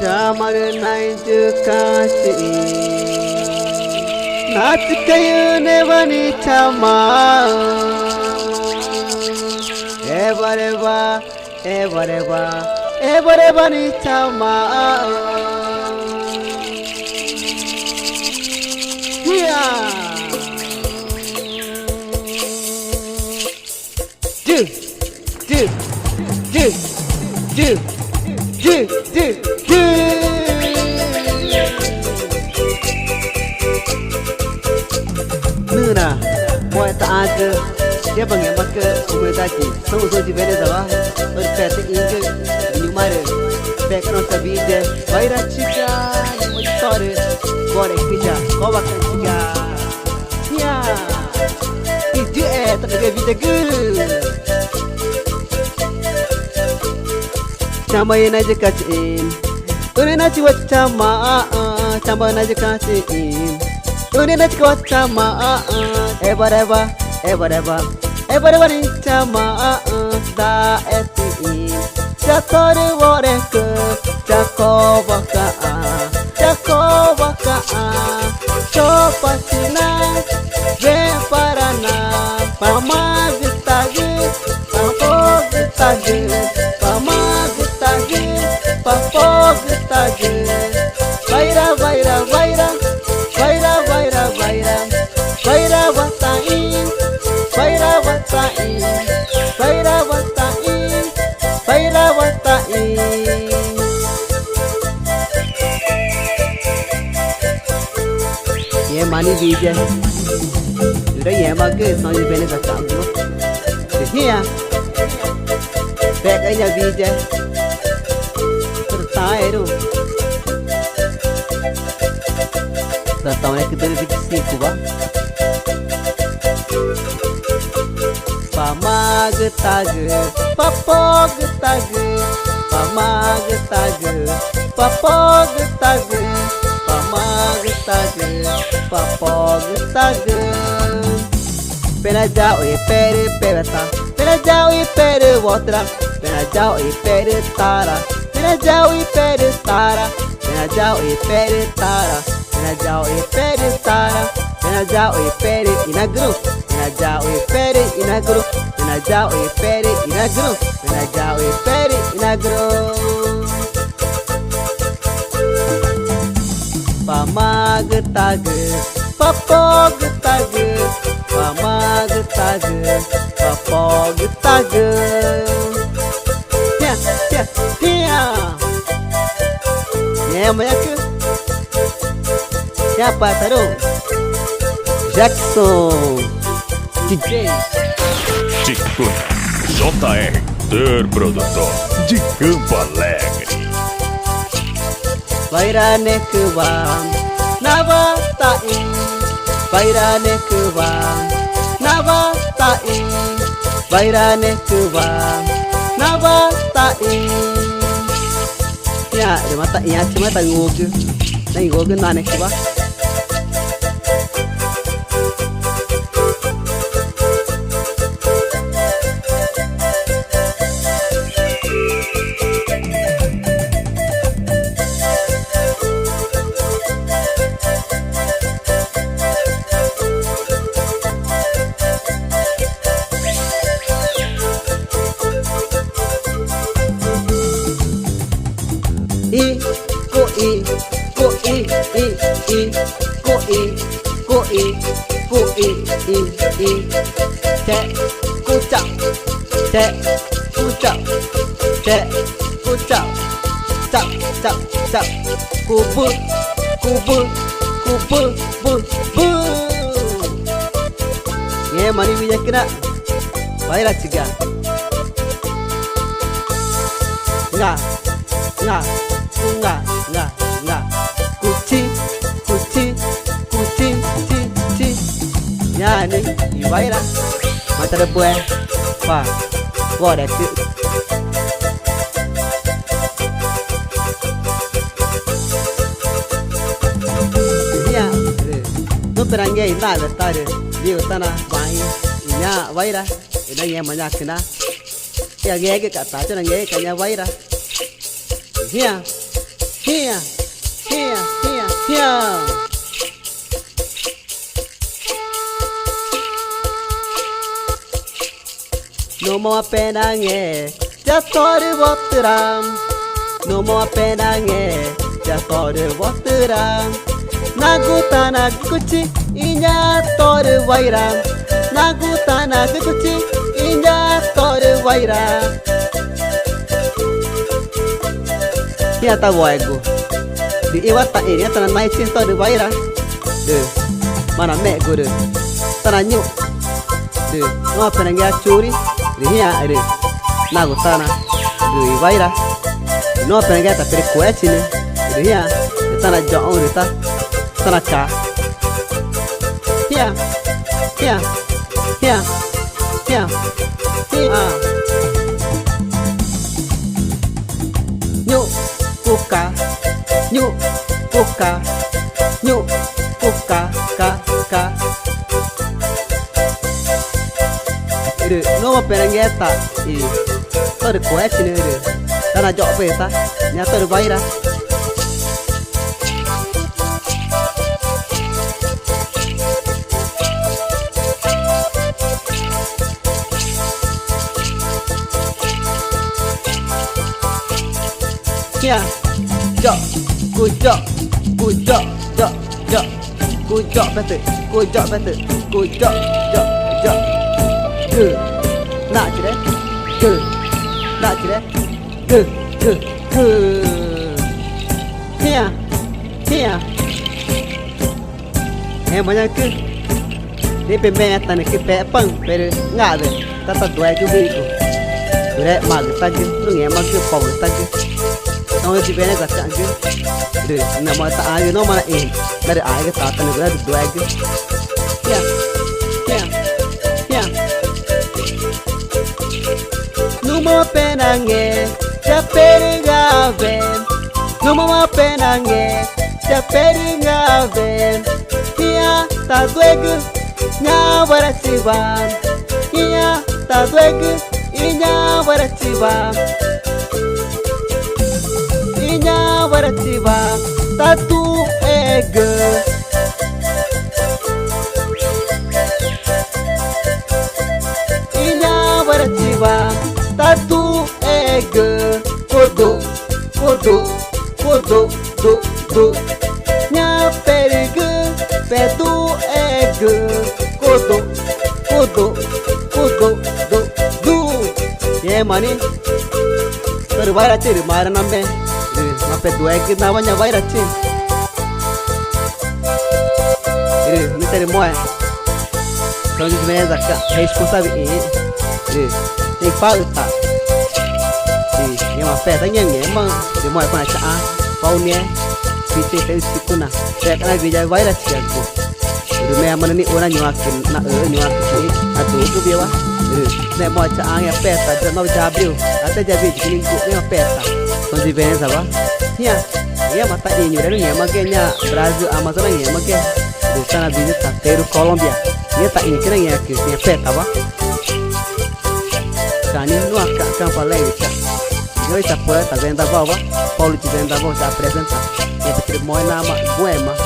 Chamar naik kasih नाच कयूं ने बनी चमा ए बरे बनी चमा Nuna, boy ta aga, dia bangi maka umur tadi, semua soji bela zawa, berpete inge, nyumare, background sabi je, baira chica, motor, gore kija, kau akan chica, ya, itu tak ada vida good. Chama ina je kacin, uri na chiwa chama, chama na je kacin. Uni na chikwa chama Ebareba ni chama Da eti Chakore wareke Chakobaka Chopa china Ven parana Pama gitage Papo gitage Pama gitage Papo gitage Vaira watain Ye mani bija Udah ye mage sanji bene ka chamlo Hiya Back aja bija Tertairu Tertawa ke dari biji kuba Pamagetage, papogetage, pamagetage, papogetage, pamagetage, papogetage. Pena jauh e pere perata, pena jauh e pere outra, pena jauh e pere tara, pena jauh e pere tara, pena jauh e pere tara, pena jauh e pere tara, pena jauh e pere inagro. Penajau e pere inagro, penajau e pere inagro, penajau e pere inagro. Pamagetage, papogetage, pamagetage, papogetage. Tia. Ya banyak. Siapa taruh? Jackson. DJ Tico JR, ter produtor de Campo Alegre. Vairane kebam, navatain. Vairane kebam, navatain. Vairane kebam, navatain. Ya, de mata ya cuma tangoge. Tangoge nane kebam. Ye mani bija kena Baira ciga Enggak Kucing Ya ni Baira Mata ada buah Wah Wah dah tu Ya No perangai ina letar Dia utana Bayi Inya Baira Ina ye banyak kena Ya gaya kata Cuma gaya kanya Baira Ya Here, here, here, here. No more penange, just for the water. No more penange, just for the water. Naguta naguchi, inya tore waira. Naguta naguchi, inya tore waira. Here ta voego. Di iwata ini tanah mai cin tore waira. De, mana me guru. Tanah nyu. De, no penange curi. Di here ada. Naguta na, de waira. No penange ta per kuecine. Di here, tanah jauh rita. Tanaka. Here, here, here, here, here. Nyu kuka, nyu kuka, nyu kuka, ka. Ini nama penangeta ini. Tor kuat ini ini. Tanah jauh peta, nyata di bayar. Here, jok, kujok, kujok betul, kujok, jok, nak cire, here, banyak ke, ni pemain tanah ke pepang, pero nggak ada, tata dua itu beriku, dua mag tadi, tu ni mag ke pau tadi. Nong di bene gata aja, deh, nama tak aja, nama mana ini, dari aja tata negara dua aja, ya, Numa penange, japeri gaven, numa penange, japeri gaven, iya ta duegu, nya barasiban, iya ta duegu, inya barasiban. Inya baratiba tatu ege Inya baratiba tatu ege kodo do nya perige petu ege kodo do ye mani terbaik ciri mara nambe Mape dua ekit namanya bayar cing. Ini misteri moe. Kalau di sini zakat, responsabil ini. Ini pauta. Ini mape tanya ni emang di moe pernah cah. Pau ni, kita terus kuna. Saya kena bijak bayar cing aku. Ini memang ni orang nyuakin, nak nyuakin ni. Aduh tu biar. Ini moe cah yang peta, jangan jabil. Ada jabil jadi kau ni peta. Di Veneza ba? Iya mata ini udah nih makanya Brazil Amazon ini makanya di sana bisnis Peru Colombia. Ini tak ini kira ya kisahnya peta ba? Kani nu akan palai bisa. Jadi saya pula tak venda ba? Paulo te venda ba? Saya presenta. Ya pikir mau nama gue mah.